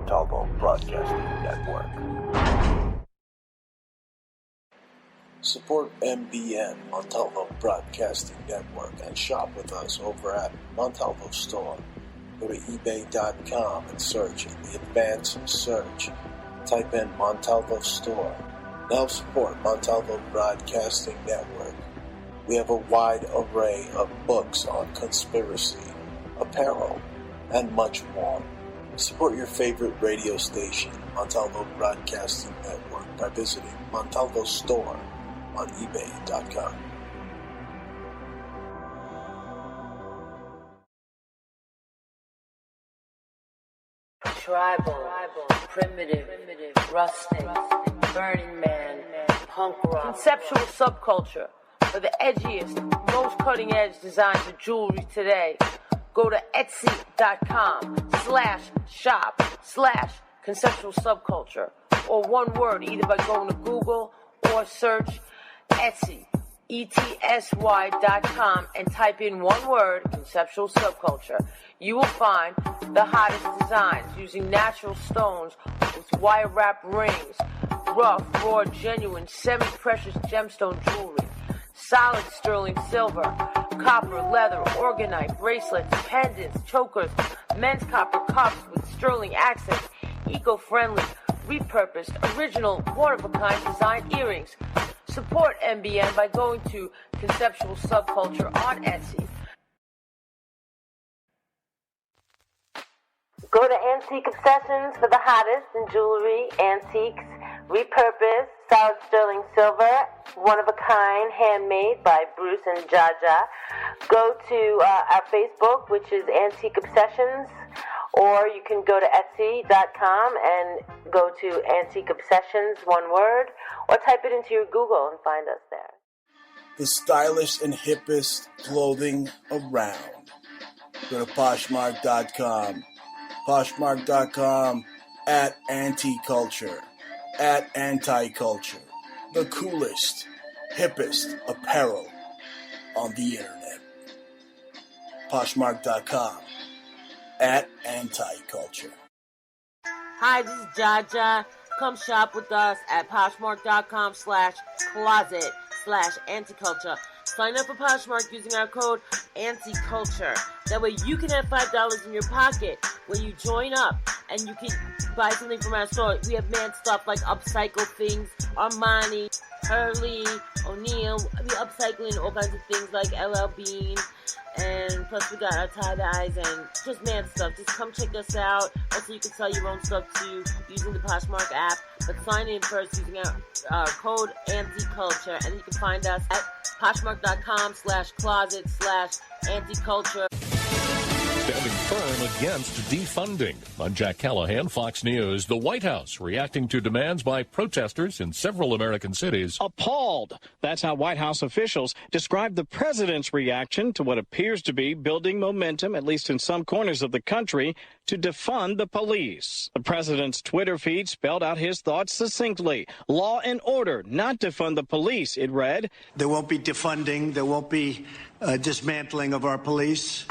Montalvo Broadcasting Network. Support MBN, Montalvo Broadcasting Network, and shop with us over at Montalvo Store. Go to ebay.com and search in the advanced search. Type in Montalvo Store. Now support Montalvo Broadcasting Network. We have a wide array of books on conspiracy, apparel, and much more. Support your favorite radio station, Montalvo Broadcasting Network, by visiting Montalvo Store on ebay.com. Tribal, primitive, rustic, Burning Man, punk rock, conceptual subculture for the edgiest, most cutting-edge designs of jewelry today. Go to etsy.com/shop/conceptual subculture, or one word, either by going to Google or search Etsy, ETSY.com, and type in one word, conceptual subculture. You will find the hottest designs using natural stones with wire wrap rings, rough, raw, genuine, semi-precious gemstone jewelry, solid sterling silver, copper, leather, orgonite, bracelets, pendants, chokers, men's copper cups with sterling accents, eco-friendly, repurposed, original, one-of-a-kind design earrings. Support MBN by going to Conceptual Subculture on Etsy. Go to Antique Obsessions for the hottest in jewelry, antiques, repurposed, solid sterling silver, one-of-a-kind, handmade by Bruce and Jaja. Go to our Facebook, which is Antique Obsessions, or you can go to Etsy.com and go to Antique Obsessions, one word, or type it into your Google and find us there. The stylish and hippest clothing around. Go to Poshmark.com. Poshmark.com at Anti-Culture. At Anti-Culture. The coolest, hippest apparel on the internet. Poshmark.com at Anti-Culture. Hi, this is Jaja. Come shop with us at Poshmark.com/closet/anticulture. Sign up for Poshmark using our code ANTICULTURE. That way you can have $5 in your pocket when you join up and you can buy something from our store. We have mad stuff like upcycle things, Armani, Hurley, O'Neill. We upcycling all kinds of things like LL Bean. And plus we got our tie-dyes and just mad stuff. Just come check us out. Also, you can sell your own stuff too using the Poshmark app. But sign in first using our code ANTICULTURE. And you can find us at Poshmark.com/closet/anticulture. Standing firm against defunding. I'm Jack Callahan, Fox News. The White House reacting to demands by protesters in several American cities. Appalled. That's how White House officials described the president's reaction to what appears to be building momentum, at least in some corners of the country, to defund the police. The president's Twitter feed spelled out his thoughts succinctly. Law and order, not defund the police, it read. There won't be defunding. There won't be dismantling of our police.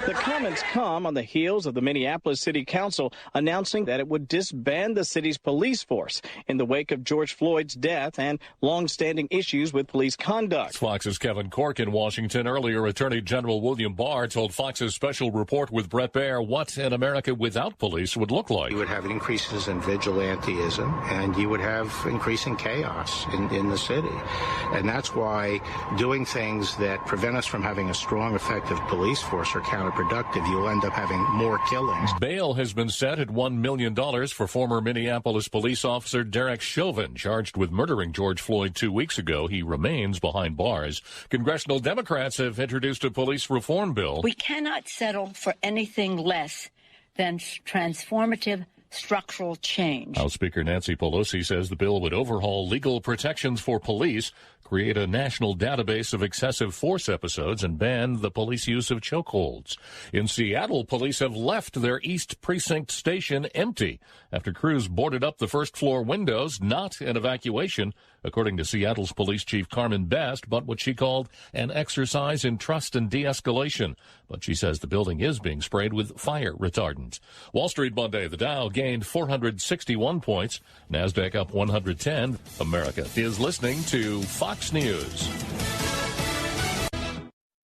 The comments come on the heels of the Minneapolis City Council announcing that it would disband the city's police force in the wake of George Floyd's death and long-standing issues with police conduct. Fox's Kevin Corke in Washington. Earlier, Attorney General William Barr told Fox's special report with Brett Baer what an America without police would look like. You would have increases in vigilantism, and you would have increasing chaos in the city. And that's why doing things that prevent us from having a strong, effective police force are counterproductive. You'll end up having more killings. Bail has been set at $1 million for former Minneapolis police officer Derek Chauvin, charged with murdering George Floyd 2 weeks ago. He remains behind bars. Congressional Democrats have introduced a police reform bill. We cannot settle for anything less than transformative structural change. House Speaker Nancy Pelosi says the bill would overhaul legal protections for police, create a national database of excessive force episodes, and ban the police use of chokeholds. In Seattle, police have left their East Precinct station empty after crews boarded up the first-floor windows, not an evacuation, according to Seattle's police chief Carmen Best, but what she called an exercise in trust and de-escalation. But she says the building is being sprayed with fire retardant. Wall Street Monday, the Dow gained 461 points, NASDAQ up 110. America is listening to Fox News.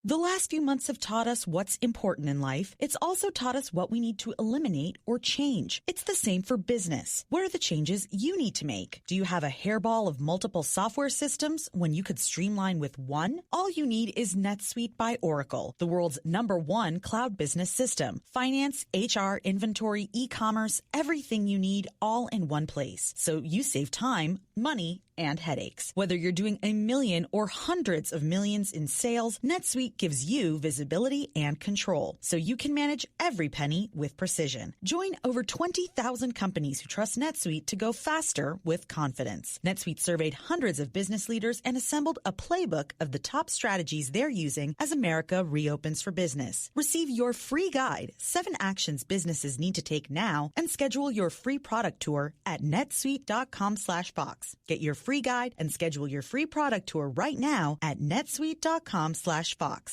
The last few months have taught us what's important in life. It's also taught us what we need to eliminate or change. It's the same for business. What are the changes you need to make? Do you have a hairball of multiple software systems when you could streamline with one? All you need is NetSuite by Oracle, the world's #1 cloud business system. Finance, HR, inventory, e-commerce, everything you need all in one place. So you save time, money, and headaches. Whether you're doing a million or hundreds of millions in sales, NetSuite gives you visibility and control, so you can manage every penny with precision. Join over 20,000 companies who trust NetSuite to go faster with confidence. NetSuite surveyed hundreds of business leaders and assembled a playbook of the top strategies they're using as America reopens for business. Receive your free guide, 7 actions businesses need to take now, and schedule your free product tour at netsuite.com/Fox. Get your free guide and schedule your free product tour right now at netsuite.com/Fox.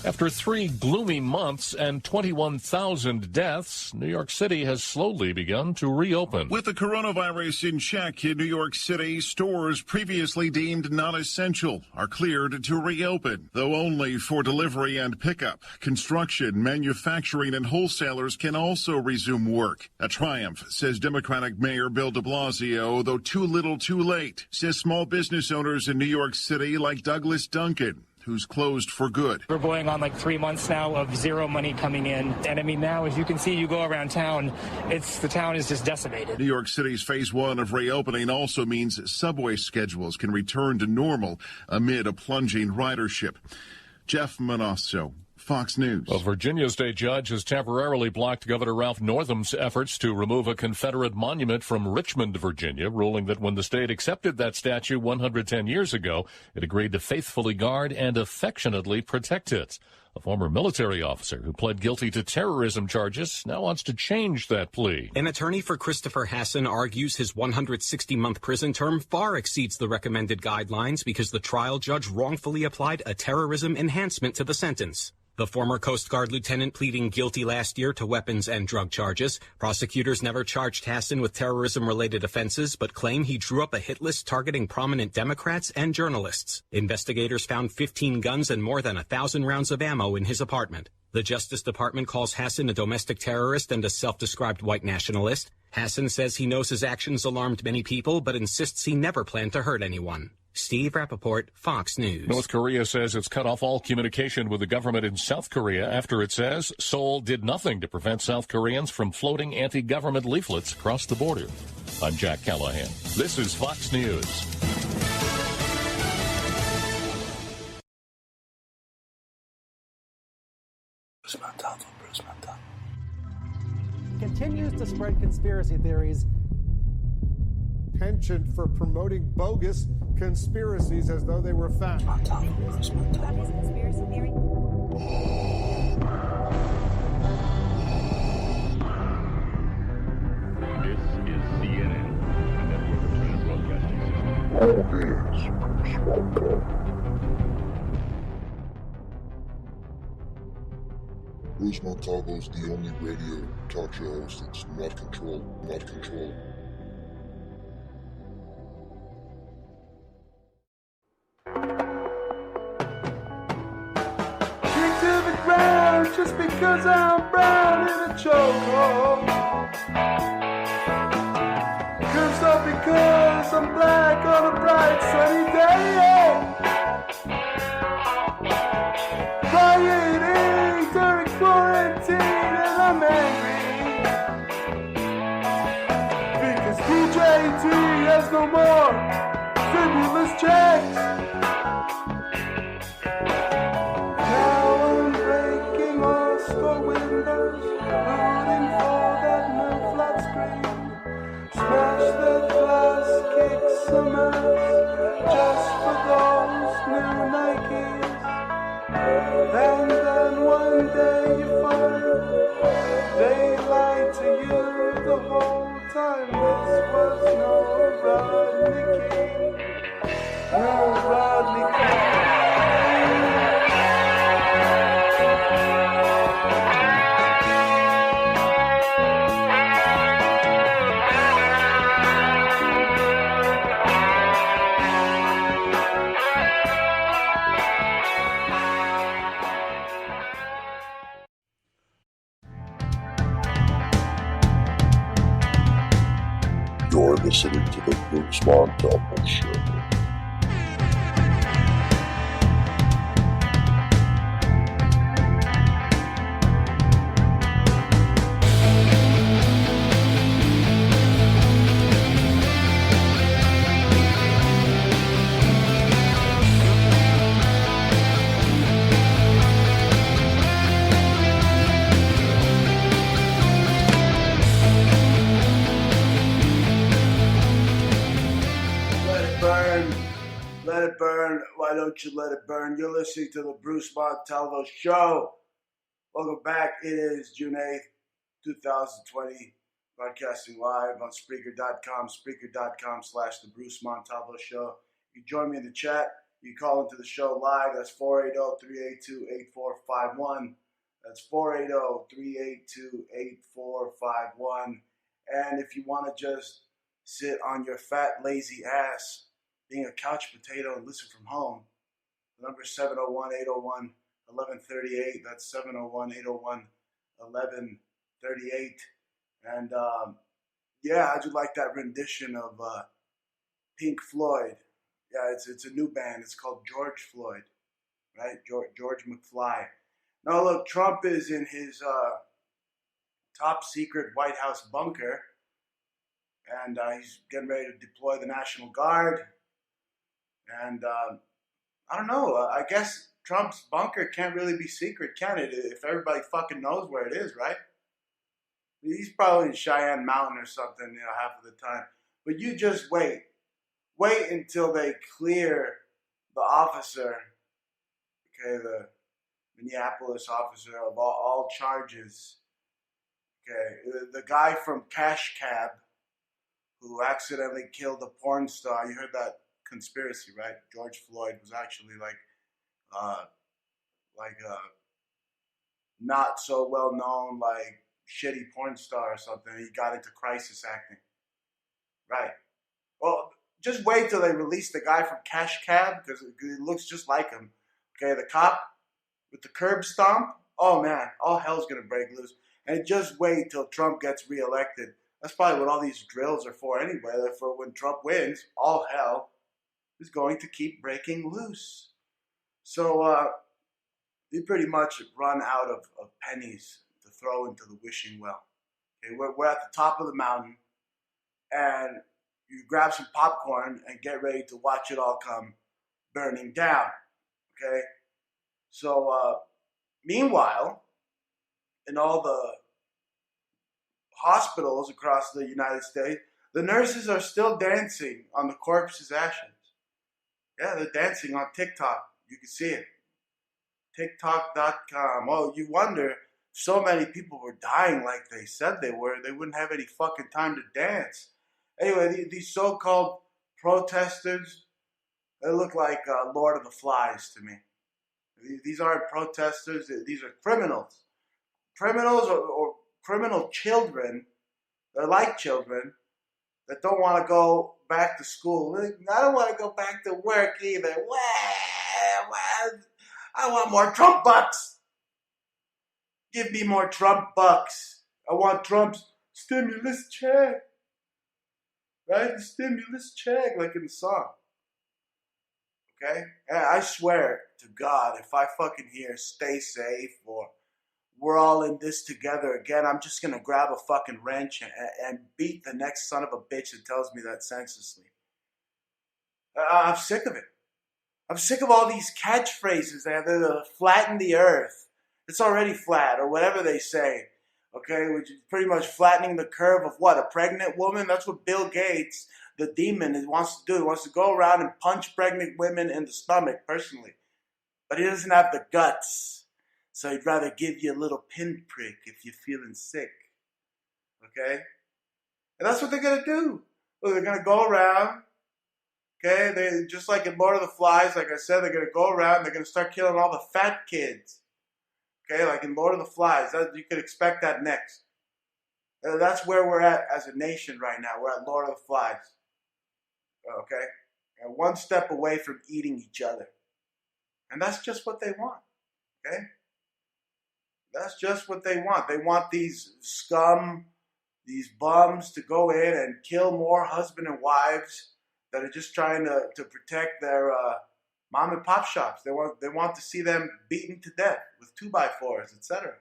After 3 gloomy months and 21,000 deaths, New York City has slowly begun to reopen. With the coronavirus in check in New York City, stores previously deemed not essential are cleared to reopen, though only for delivery and pickup. Construction, manufacturing, and wholesalers can also resume work. A triumph, says Democratic Mayor Bill de Blasio, though too little too late, says small business owners in New York City like Douglas Duncan, who's closed for good. We're going on like 3 months now of zero money coming in. And I mean, now, as you can see, you go around town, the town is just decimated. New York City's phase 1 of reopening also means subway schedules can return to normal amid a plunging ridership. Jeff Manasso, Fox News. A Virginia state judge has temporarily blocked Governor Ralph Northam's efforts to remove a Confederate monument from Richmond, Virginia, ruling that when the state accepted that statue 110 years ago, it agreed to faithfully guard and affectionately protect it. A former military officer who pled guilty to terrorism charges now wants to change that plea. An attorney for Christopher Hassan argues his 160-month prison term far exceeds the recommended guidelines because the trial judge wrongfully applied a terrorism enhancement to the sentence. The former Coast Guard lieutenant pleading guilty last year to weapons and drug charges. Prosecutors never charged Hassan with terrorism-related offenses, but claim he drew up a hit list targeting prominent Democrats and journalists. Investigators found 15 guns and more than 1,000 rounds of ammo in his apartment. The Justice Department calls Hassan a domestic terrorist and a self-described white nationalist. Hassan says he knows his actions alarmed many people, but insists he never planned to hurt anyone. Steve Rappaport, Fox News. North Korea says it's cut off all communication with the government in South Korea after it says Seoul did nothing to prevent South Koreans from floating anti-government leaflets across the border. I'm Jack Callahan. This is Fox News. Bruce Montalvo. Continues to spread conspiracy theories. Penchant for promoting bogus conspiracies as though they were fact. About his conspiracy theory. This is CNN, a network of China Broadcasting System. Bruce Montalvo is the only radio talk show host that's not controlled. Just because I'm brown in a chokehold. Cursed up because I'm black on a bright sunny day. Rioting during quarantine and I'm angry because DJT has no more stimulus checks. Just for those new Nikes. And then one day you find they lied to you the whole time. This was no run. You're listening to the Bruce Montalvo Show. Let it burn. Why don't you let it burn? You're listening to the Bruce Montalvo Show. Welcome back. It is June 8th, 2020. Broadcasting live on Spreaker.com, Spreaker.com/The Bruce Montalvo Show. You join me in the chat. You call into the show live. That's 480-382-8451. That's 480-382-8451. And if you want to just sit on your fat, lazy ass, being a couch potato and listen from home, the number is 701-801-1138. That's 701-801-1138. And how'd you like that rendition of Pink Floyd? Yeah, it's a new band. It's called George Floyd, right? George McFly. Now look, Trump is in his top secret White House bunker, and he's getting ready to deploy the National Guard. And I don't know. I guess Trump's bunker can't really be secret, can it? If everybody fucking knows where it is, right? He's probably in Cheyenne Mountain or something, half of the time. But you just wait. Wait until they clear the officer, okay, the Minneapolis officer of all charges. Okay, the guy from Cash Cab who accidentally killed a porn star. You heard that conspiracy, right? George Floyd was actually like not so well known, like shitty porn star or something. He got into crisis acting, right? Well, just wait till they release the guy from Cash Cab, because it looks just like him. Okay, the cop with the curb stomp. Oh man, all hell's gonna break loose. And just wait till Trump gets reelected. That's probably what all these drills are for anyway. They're for when Trump wins, all hell is going to keep breaking loose. So we pretty much run out of pennies to throw into the wishing well. Okay, we're at the top of the mountain, and you grab some popcorn and get ready to watch it all come burning down. Okay? So meanwhile, in all the hospitals across the United States, the nurses are still dancing on the corpse's ashes. Yeah, they're dancing on TikTok. You can see it. TikTok.com. Oh, you wonder, so many people were dying like they said they were, they wouldn't have any fucking time to dance. Anyway, these so-called protesters, they look like Lord of the Flies to me. These aren't protesters. These are criminals. Criminals or criminal children. They're like children that don't want to go back to school. I don't want to go back to work either. I want more Trump bucks. Give me more Trump bucks. I want Trump's stimulus check. Right? The stimulus check, like in the song. Okay? And I swear to God, if I fucking hear stay safe or we're all in this together again, I'm just going to grab a fucking wrench and beat the next son of a bitch that tells me that senselessly. I'm sick of it. I'm sick of all these catchphrases. They're flatten the earth. It's already flat, or whatever they say. Okay, which is pretty much flattening the curve of what? A pregnant woman? That's what Bill Gates, the demon, wants to do. He wants to go around and punch pregnant women in the stomach, personally. But he doesn't have the guts. So he'd rather give you a little pinprick if you're feeling sick. Okay? And that's what they're going to do. Well, they're going to go around Okay, they just like in Lord of the Flies, like I said, they're gonna go around, they're gonna start killing all the fat kids. Okay, like in Lord of the Flies, you could expect that next. That's where we're at as a nation right now. We're at Lord of the Flies. Okay, and one step away from eating each other, and that's just what they want. Okay, that's just what they want. They want these scum, these bums to go in and kill more husband and wives that are just trying to protect their mom and pop shops. They want to see them beaten to death with 2x4s, etc.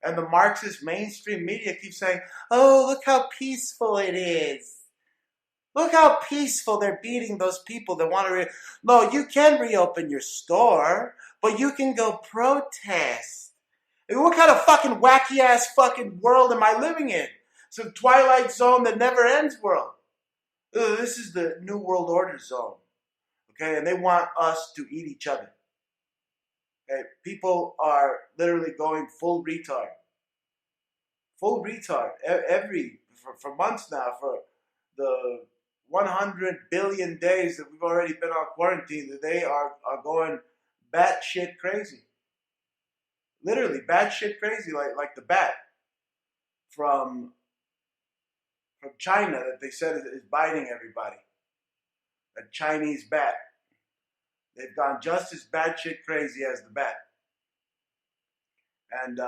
And the Marxist mainstream media keeps saying, "Oh, look how peaceful it is. Look how peaceful they're beating those people that want to." No, you can reopen your store, but you can go protest. I mean, what kind of fucking wacky ass fucking world am I living in? Some Twilight Zone that never ends world. This is the New World Order zone. Okay, and they want us to eat each other. Okay, people are literally going full retard. Full retard. For months now, for the 100 billion days that we've already been on quarantine, that they are going batshit crazy. Literally batshit crazy, like the bat from China that they said is biting everybody. A Chinese bat. They've gone just as batshit crazy as the bat. And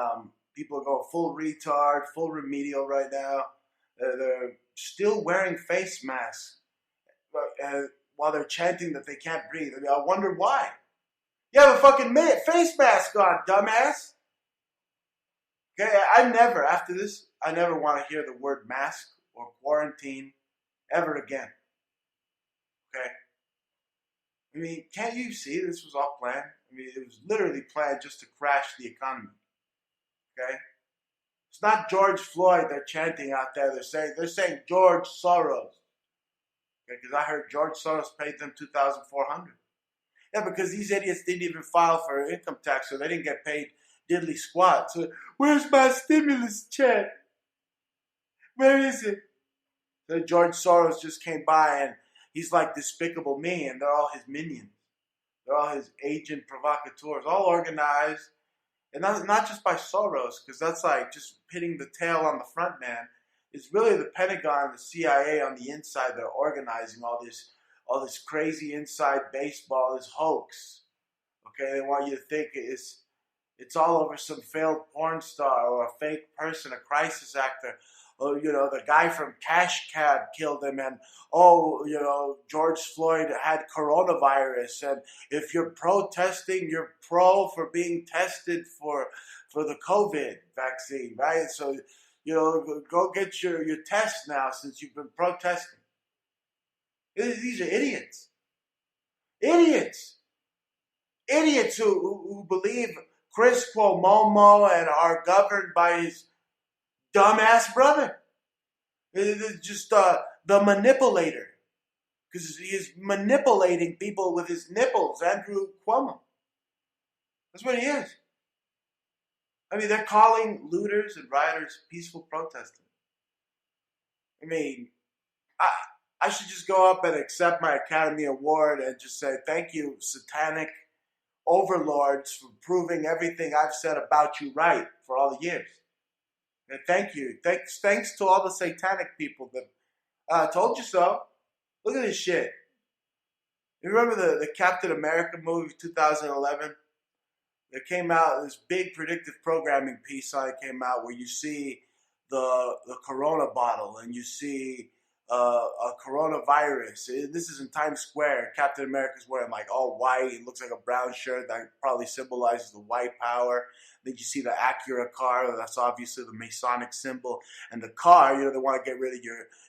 people are going full retard, full remedial right now. They're still wearing face masks while they're chanting that they can't breathe. I mean, I wonder why. You have a fucking face mask on, dumbass. Okay, after this, I never want to hear the word mask or quarantine ever again. Okay? I mean, can't you see this was all planned? I mean, it was literally planned just to crash the economy. Okay? It's not George Floyd they're chanting out there. They're saying George Soros. Okay, because I heard George Soros paid them $2,400. Yeah, because these idiots didn't even file for income tax, so they didn't get paid diddly squat. So where's my stimulus check? Where is it? So George Soros just came by and he's like Despicable Me, and they're all his minions. They're all his agent provocateurs, all organized. And not just by Soros, because that's like just pitting the tail on the front man. It's really the Pentagon and the CIA on the inside that are organizing all this crazy inside baseball, this hoax. Okay, they want you to think it's all over some failed porn star or a fake person, a crisis actor. Oh, the guy from Cash Cab killed him, and George Floyd had coronavirus, and if you're protesting, you're pro for being tested for the COVID vaccine, right? So, go get your test now since you've been protesting. These are idiots. Idiots who believe Chris Cuomo and are governed by his dumbass brother. Just the manipulator. Because he's manipulating people with his nipples, Andrew Cuomo. That's what he is. I mean, they're calling looters and rioters peaceful protesters. I mean, I should just go up and accept my Academy Award and just say, thank you, satanic overlords, for proving everything I've said about you right for all the years. And thank you. Thanks to all the satanic people that told you so. Look at this shit. You remember the Captain America movie 2011? There came out this big predictive programming piece on it came out where you see the Corona bottle and you see a coronavirus. This is in Times Square. Captain America's wearing like all white. It looks like a brown shirt that probably symbolizes the white power. Then you see the Acura car. That's obviously the Masonic symbol. And the car, they want to get rid of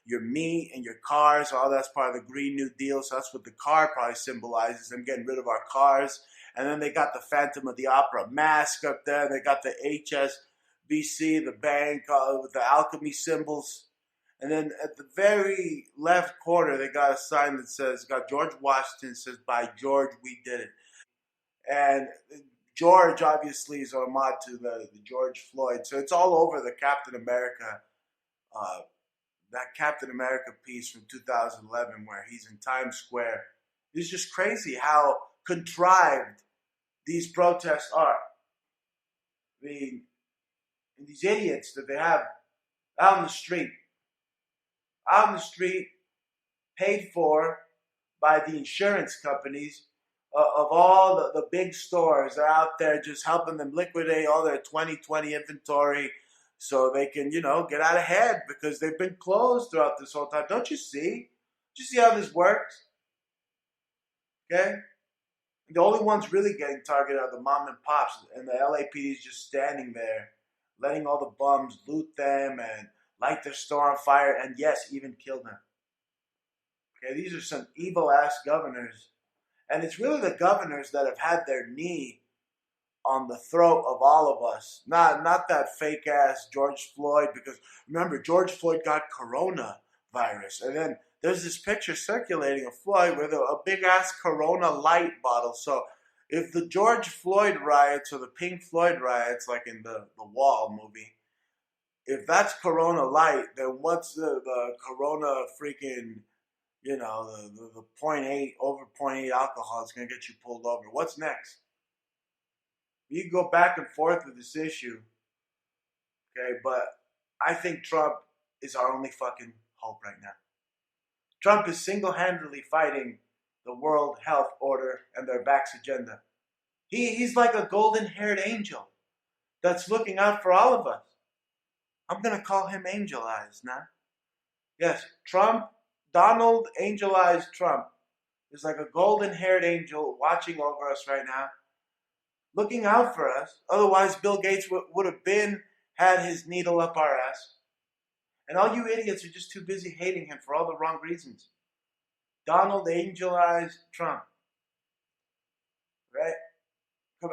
your meat and your cars. All that's part of the Green New Deal. So that's what the car probably symbolizes, them getting rid of our cars. And then they got the Phantom of the Opera mask up there. They got the HSBC, the bank with the alchemy symbols. And then at the very left corner, they got a sign that says, got George Washington, says, by George, we did it. And George, obviously, is a homage to the George Floyd. So it's all over the Captain America, that Captain America piece from 2011 where he's in Times Square It's just crazy how contrived these protests are. I mean, these idiots that they have out in the street, paid for by the insurance companies of all the big stores. They're out there just helping them liquidate all their 2020 inventory so they can, get out ahead because they've been closed throughout this whole time. Don't you see? Do you see how this works? Okay? And the only ones really getting targeted are the mom and pops, and the LAPD is just standing there, letting all the bums loot them and light their store on fire, and yes, even kill them. Okay, these are some evil-ass governors. And it's really the governors that have had their knee on the throat of all of us. Not that fake-ass George Floyd, because remember, George Floyd got coronavirus. And then there's this picture circulating of Floyd with a big-ass Corona Light bottle. So if the George Floyd riots or the Pink Floyd riots, like in the Wall movie, if that's Corona Light, then what's the Corona freaking... the 0.8, over 0.8 alcohol is going to get you pulled over. What's next? You can go back and forth with this issue, okay, but I think Trump is our only fucking hope right now. Trump is single-handedly fighting the World Health Order and their Vax agenda. He's like a golden-haired angel that's looking out for all of us. I'm going to call him Angel Eyes now. Yes, Trump, Donald Angel Eyes Trump is like a golden-haired angel watching over us right now, looking out for us. Otherwise, Bill Gates would have had his needle up our ass. And all you idiots are just too busy hating him for all the wrong reasons. Donald Angel Eyes Trump. Right?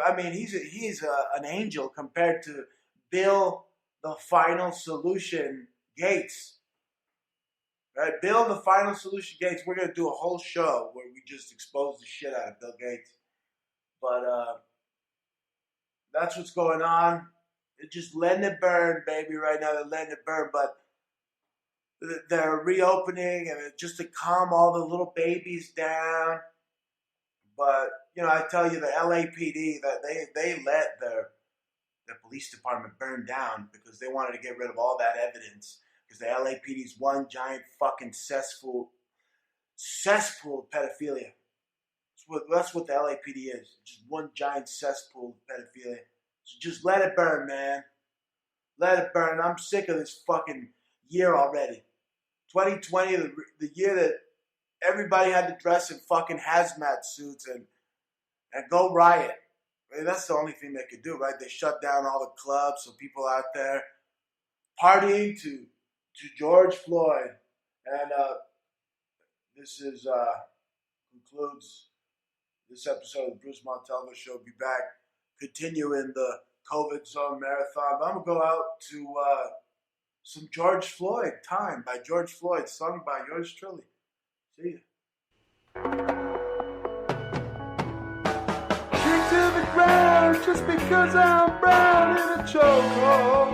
I mean, he's an angel compared to Bill the Final Solution Gates. Right? Bill the Final Solution Gates. We're going to do a whole show where we just expose the shit out of Bill Gates. But that's what's going on. They're just letting it burn, baby, right now. They're letting it burn. But they're reopening and just to calm all the little babies down. But, I tell you, the LAPD, that they let their police department burn down because they wanted to get rid of all that evidence. Because the LAPD is one giant fucking cesspool of pedophilia. That's what the LAPD is. Just one giant cesspool of pedophilia. So just let it burn, man. Let it burn. I'm sick of this fucking year already. 2020, the year that everybody had to dress in fucking hazmat suits and go riot. I mean, that's the only thing they could do, right? They shut down all the clubs, so people out there partying to George Floyd. And this concludes this episode of the Bruce Montalvo Show. Be back, continuing the COVID Zone Marathon. But I'm going to go out to some George Floyd, Time by George Floyd, sung by yours truly. See ya. Kicked to the ground just because I'm brown in a chokehold.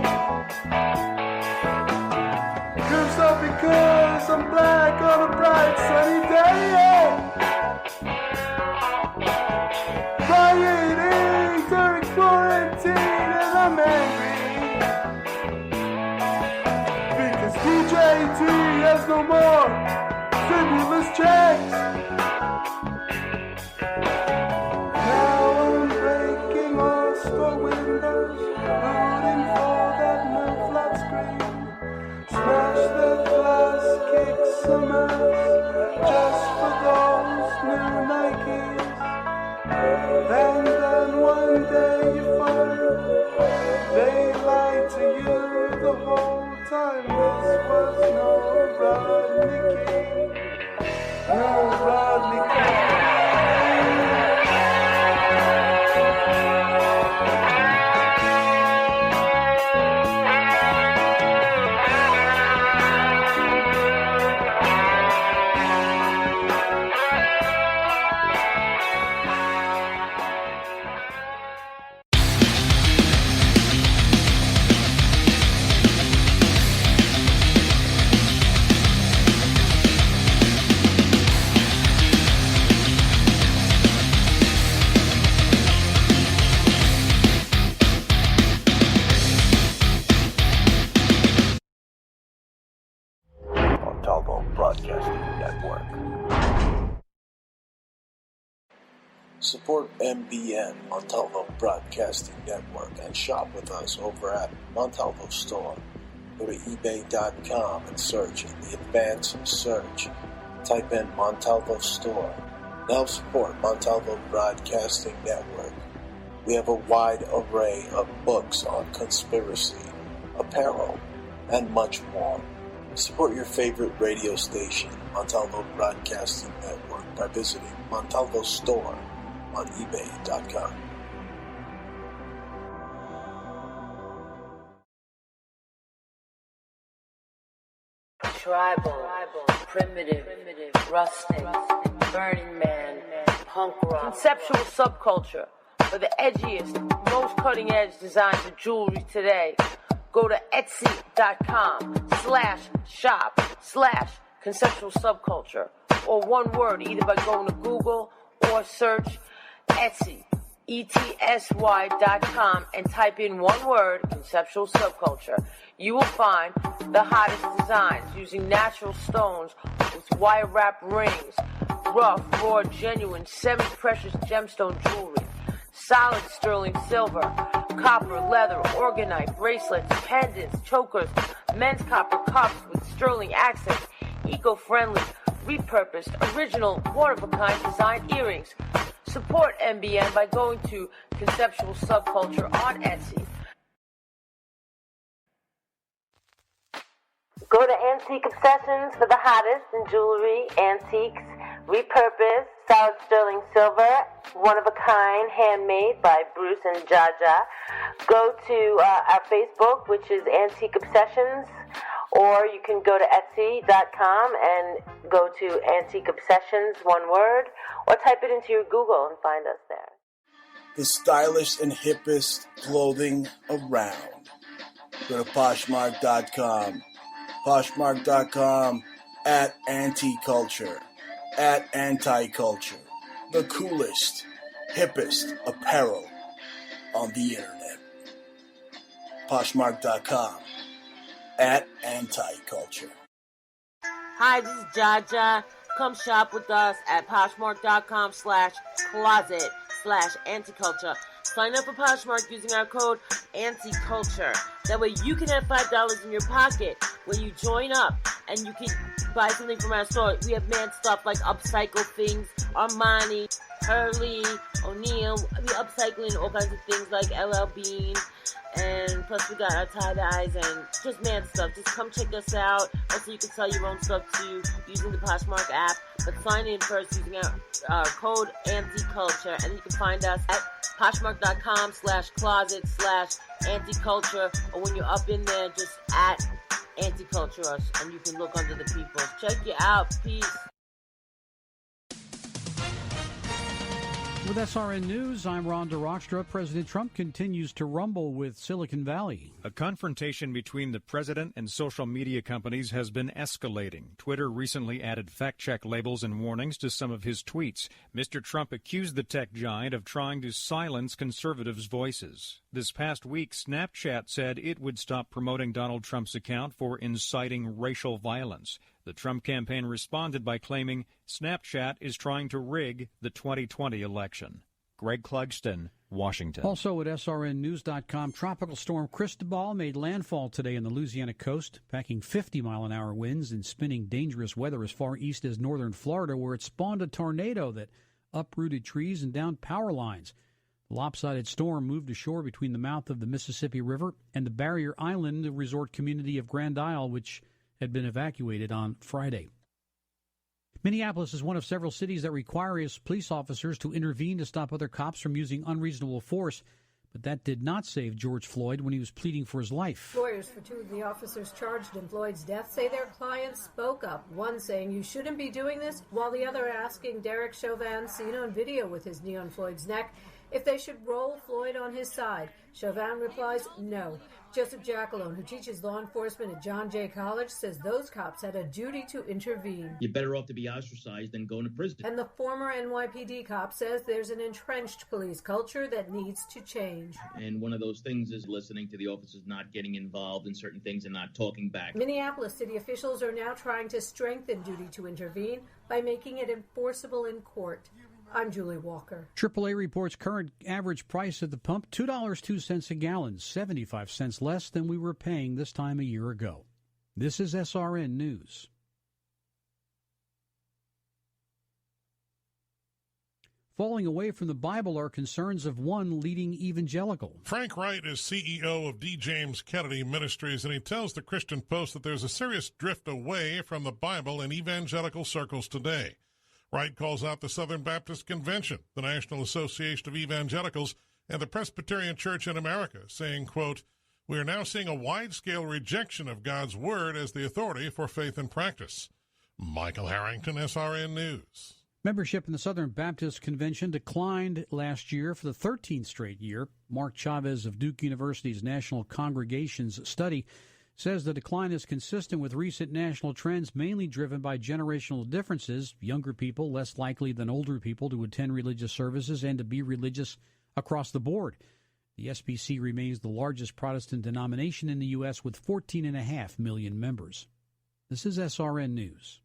Cursed up because I'm black on a bright sunny day. Rioting during quarantine and I'm angry because DJT has no more stimulus checks. Now I'm breaking all store windows, rooting for that new flat screen. Smash the glass, kick some ass, just for those new Nikes. And then one day you find they lied to you the whole time. This was no Rodney King, no Rodney King. Support MBN, Montalvo Broadcasting Network, and shop with us over at Montalvo Store. Go to ebay.com and search in the advanced search. Type in Montalvo Store. Now support Montalvo Broadcasting Network. We have a wide array of books on conspiracy, apparel, and much more. Support your favorite radio station, Montalvo Broadcasting Network, by visiting Montalvo Store on ebay.com. Tribal, primitive, rustic, Burning Man, punk rock, conceptual subculture for the edgiest, most cutting-edge designs of jewelry today. Go to etsy.com/shop/conceptual subculture, or one word, either by going to Google or search Etsy, ETSY.com, and type in one word, conceptual subculture. You will find the hottest designs using natural stones with wire wrap rings, rough, raw, genuine, semi-precious gemstone jewelry, solid sterling silver, copper, leather, orgonite, bracelets, pendants, chokers, men's copper cups with sterling accents, eco-friendly, repurposed, original, one-of-a-kind design earrings. Support MBN by going to Conceptual Subculture on Etsy. Go to Antique Obsessions for the hottest in jewelry, antiques, repurposed, solid sterling silver, one-of-a-kind, handmade by Bruce and Jaja. Go to our Facebook, which is Antique Obsessions, or you can go to Etsy.com and go to Antique Obsessions, one word, or type it into your Google and find us there. The stylish and hippest clothing around. Go to Poshmark.com. Poshmark.com at Anti-Culture. At Anti-Culture. The coolest, hippest apparel on the internet. Poshmark.com at Anti-Culture. Hi, this is Jaja. Come shop with us at Poshmark.com/closet/anticulture. Sign up for Poshmark using our code ANTICULTURE. That way you can have $5 in your pocket when you join up, and you can buy something from our store. We have mad stuff like upcycle things, Armani, Hurley, O'Neill. We upcycling all kinds of things like LL Bean, and plus we got our tie-dyes and just mad stuff. Just come check us out. Also, you can sell your own stuff too using the Poshmark app, but sign in first using our code ANTICULTURE, and you can find us at Poshmark.com/closet/anticulture, or when you're up in there, just at Anticulture us, and you can look under the people. Check you out. Peace. With SRN News, I'm Ron DeRockstra. President Trump continues to rumble with Silicon Valley. A confrontation between the president and social media companies has been escalating. Twitter recently added fact-check labels and warnings to some of his tweets. Mr. Trump accused the tech giant of trying to silence conservatives' voices. This past week, Snapchat said it would stop promoting Donald Trump's account for inciting racial violence. The Trump campaign responded by claiming Snapchat is trying to rig the 2020 election. Greg Clugston, Washington. Also at SRNnews.com, Tropical Storm Cristobal made landfall today on the Louisiana coast, packing 50-mile-an-hour winds and spinning dangerous weather as far east as northern Florida, where it spawned a tornado that uprooted trees and downed power lines. The lopsided storm moved ashore between the mouth of the Mississippi River and the Barrier Island resort community of Grand Isle, which had been evacuated on Friday. Minneapolis is one of several cities that require its police officers to intervene to stop other cops from using unreasonable force, but that did not save George Floyd when he was pleading for his life. Lawyers for two of the officers charged in Floyd's death say their clients spoke up, one saying you shouldn't be doing this, while the other asking Derek Chauvin, seen on video with his knee on Floyd's neck, if they should roll Floyd on his side. Chauvin replies, no. Joseph Jackalone, who teaches law enforcement at John Jay College, says those cops had a duty to intervene. You're better off to be ostracized than going to prison. And the former NYPD cop says there's an entrenched police culture that needs to change. And one of those things is listening to the officers not getting involved in certain things and not talking back. Minneapolis city officials are now trying to strengthen duty to intervene by making it enforceable in court. I'm Julie Walker. AAA reports current average price at the pump, $2.02 a gallon, 75 cents less than we were paying this time a year ago. This is SRN News. Falling away from the Bible are concerns of one leading evangelical. Frank Wright is CEO of D. James Kennedy Ministries, and he tells the Christian Post that there's a serious drift away from the Bible in evangelical circles today. Wright calls out the Southern Baptist Convention, the National Association of Evangelicals, and the Presbyterian Church in America, saying, quote, "We are now seeing a wide-scale rejection of God's Word as the authority for faith and practice." Michael Harrington, SRN News. Membership in the Southern Baptist Convention declined last year for the 13th straight year. Mark Chavez of Duke University's National Congregations Study says the decline is consistent with recent national trends, mainly driven by generational differences, younger people less likely than older people to attend religious services and to be religious across the board. The SBC remains the largest Protestant denomination in the U.S. with 14.5 million members. This is SRN News.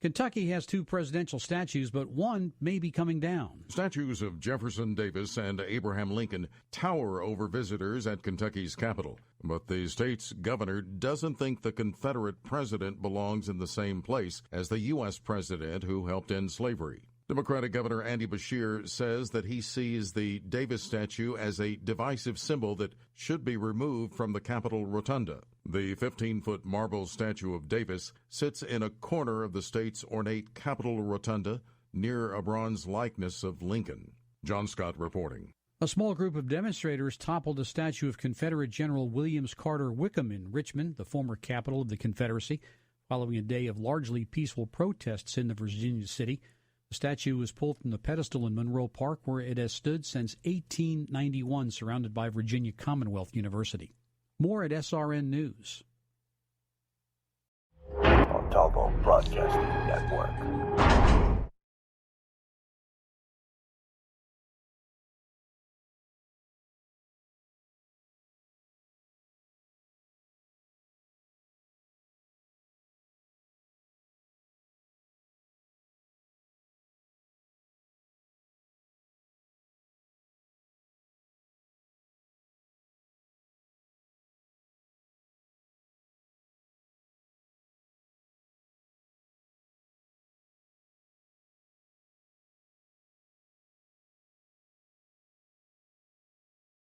Kentucky has 2 presidential statues, but one may be coming down. Statues of Jefferson Davis and Abraham Lincoln tower over visitors at Kentucky's Capitol. But the state's governor doesn't think the Confederate president belongs in the same place as the U.S. president who helped end slavery. Democratic Governor Andy Beshear says that he sees the Davis statue as a divisive symbol that should be removed from the Capitol Rotunda. The 15-foot marble statue of Davis sits in a corner of the state's ornate Capitol Rotunda near a bronze likeness of Lincoln. John Scott reporting. A small group of demonstrators toppled a statue of Confederate General William Carter Wickham in Richmond, the former capital of the Confederacy, following a day of largely peaceful protests in the Virginia city. The statue was pulled from the pedestal in Monroe Park, where it has stood since 1891, surrounded by Virginia Commonwealth University. More at SRN News. Montalvo Broadcasting Network.